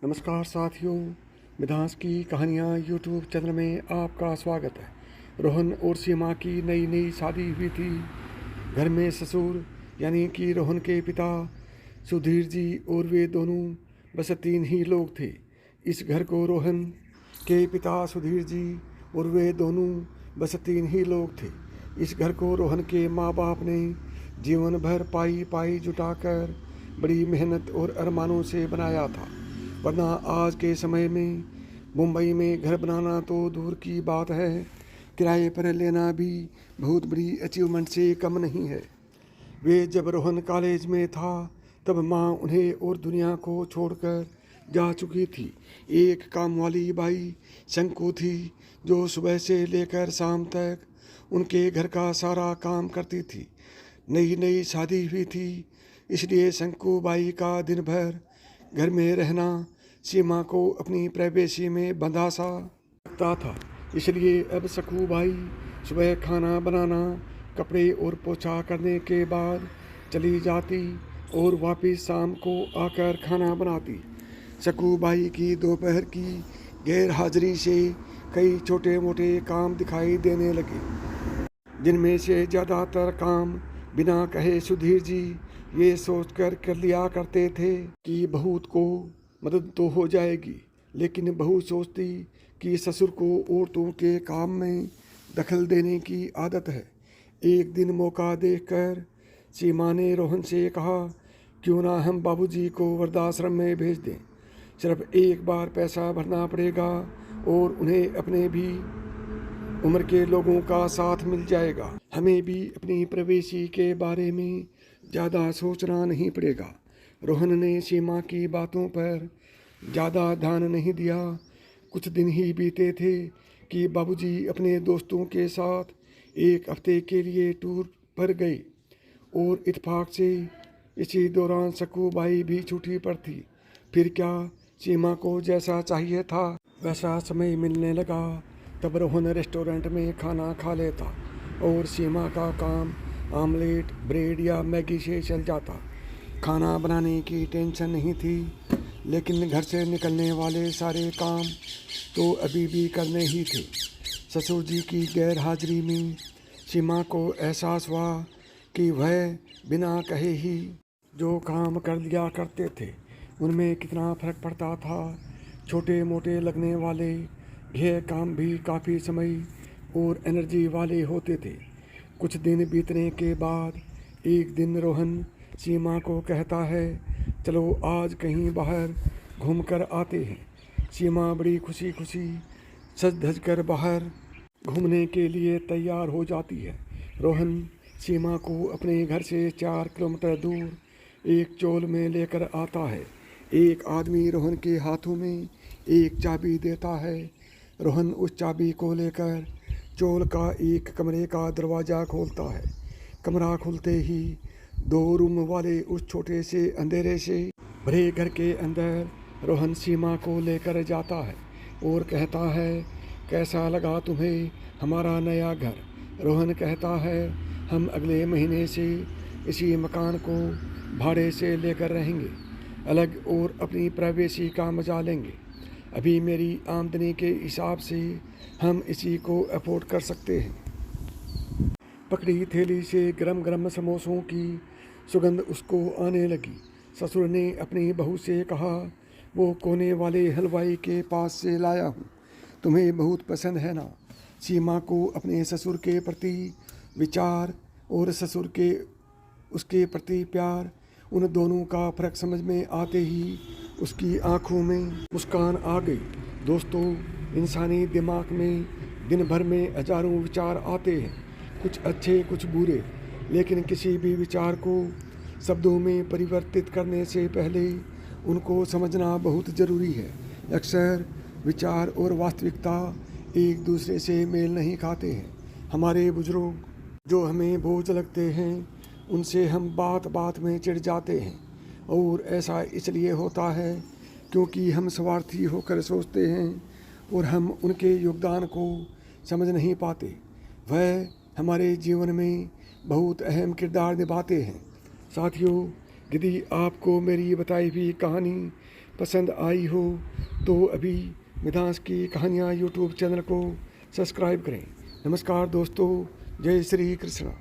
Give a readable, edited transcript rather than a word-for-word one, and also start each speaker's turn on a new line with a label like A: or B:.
A: नमस्कार साथियों, मिधांस की कहानियाँ यूट्यूब चैनल में आपका स्वागत है। रोहन और सीमा की नई नई शादी हुई थी। घर में ससुर यानी कि रोहन के पिता सुधीर जी और वे दोनों बस 3 ही लोग थे। इस घर को रोहन के पिता सुधीर जी और वे दोनों बस 3 ही लोग थे। इस घर को रोहन के माँ बाप ने जीवन भर पाई पाई जुटाकर बड़ी मेहनत और अरमानों से बनाया था। वरना आज के समय में मुंबई में घर बनाना तो दूर की बात है, किराए पर लेना भी बहुत बड़ी अचीवमेंट से कम नहीं है। वे जब रोहन कॉलेज में था तब माँ उन्हें और दुनिया को छोड़कर जा चुकी थी। एक काम वाली बाई शंकु थी जो सुबह से लेकर शाम तक उनके घर का सारा काम करती थी। नई नई शादी हुई थी, इसलिए शंकु बाई का दिन भर घर में रहना सीमा को अपनी प्राइवेसी में बंधा सा लगता था। इसलिए अब शंकु बाई सुबह खाना बनाना, कपड़े और पोछा करने के बाद चली जाती और वापस शाम को आकर खाना बनाती। शंकु बाई की दोपहर की गैर हाजिरी से कई छोटे मोटे काम दिखाई देने लगे, जिनमें से ज़्यादातर काम बिना कहे सुधीर जी ये सोचकर कर लिया करते थे कि बहू को मदद तो हो जाएगी, लेकिन बहू सोचती कि ससुर को औरतों के काम में दखल देने की आदत है। एक दिन मौका देखकर सीमा ने रोहन से कहा, क्यों ना हम बाबूजी को वृद्धाश्रम में भेज दें। सिर्फ एक बार पैसा भरना पड़ेगा और उन्हें अपने भी उम्र के लोगों का साथ मिल जाएगा। हमें भी अपनी प्राइवेसी के बारे में ज़्यादा सोचना नहीं पड़ेगा। रोहन ने सीमा की बातों पर ज़्यादा ध्यान नहीं दिया। कुछ दिन ही बीते थे कि बाबूजी अपने दोस्तों के साथ एक हफ्ते के लिए टूर पर गए और इत्तेफाक से इसी दौरान शंकु बाई भी छुट्टी पर थी। फिर क्या, सीमा को जैसा चाहिए था वैसा समय मिलने लगा तब रोहन रेस्टोरेंट में खाना खा लेता और सीमा का काम आमलेट, ब्रेड या मैगी से चल जाता। खाना बनाने की टेंशन नहीं थी, लेकिन घर से निकलने वाले सारे काम तो अभी भी करने ही थे। ससुर जी की गैर हाजिरी में सीमा को एहसास हुआ कि वह बिना कहे ही जो काम कर लिया करते थे उनमें कितना फर्क पड़ता था। छोटे मोटे लगने वाले यह काम भी काफ़ी समय और एनर्जी वाले होते थे। कुछ दिन बीतने के बाद एक दिन रोहन सीमा को कहता है, चलो आज कहीं बाहर घूम कर आते हैं। सीमा बड़ी खुशी खुशी सज धज कर बाहर घूमने के लिए तैयार हो जाती है। रोहन सीमा को अपने घर से 4 किलोमीटर दूर एक चौल में लेकर आता है। एक आदमी रोहन के हाथों में एक चाबी देता है। रोहन उस चाबी को लेकर चौल का एक कमरे का दरवाज़ा खोलता है। कमरा खुलते ही 2 रूम वाले उस छोटे से अंधेरे से भरे घर के अंदर रोहन सीमा को लेकर जाता है और कहता है, कैसा लगा तुम्हें हमारा नया घर। रोहन कहता है, हम अगले महीने से इसी मकान को भाड़े से लेकर रहेंगे, अलग और अपनी प्राइवेसी का मजा लेंगे। अभी मेरी आमदनी के हिसाब से हम इसी को अफोर्ड कर सकते हैं। पकड़ी थैली से गरम गरम समोसों की सुगंध उसको आने लगी। ससुर ने अपनी बहू से कहा, वो कोने वाले हलवाई के पास से लाया हूँ, तुम्हें बहुत पसंद है ना। सीमा को अपने ससुर के प्रति विचार और ससुर के उसके प्रति प्यार, उन दोनों का फर्क समझ में आते ही उसकी आंखों में मुस्कान आ गई। दोस्तों, इंसानी दिमाग में दिन भर में हजारों विचार आते हैं, कुछ अच्छे कुछ बुरे, लेकिन किसी भी विचार को शब्दों में परिवर्तित करने से पहले उनको समझना बहुत ज़रूरी है। अक्सर विचार और वास्तविकता एक दूसरे से मेल नहीं खाते हैं। हमारे बुजुर्ग जो हमें बोझ लगते हैं उनसे हम बात बात में चिढ़ जाते हैं, और ऐसा इसलिए होता है क्योंकि हम स्वार्थी होकर सोचते हैं और हम उनके योगदान को समझ नहीं पाते। वह हमारे जीवन में बहुत अहम किरदार निभाते हैं। साथियों, यदि आपको मेरी बताई हुई कहानी पसंद आई हो तो अभी मिधांस की कहानियाँ यूट्यूब चैनल को सब्सक्राइब करें। नमस्कार दोस्तों, जय श्री कृष्ण।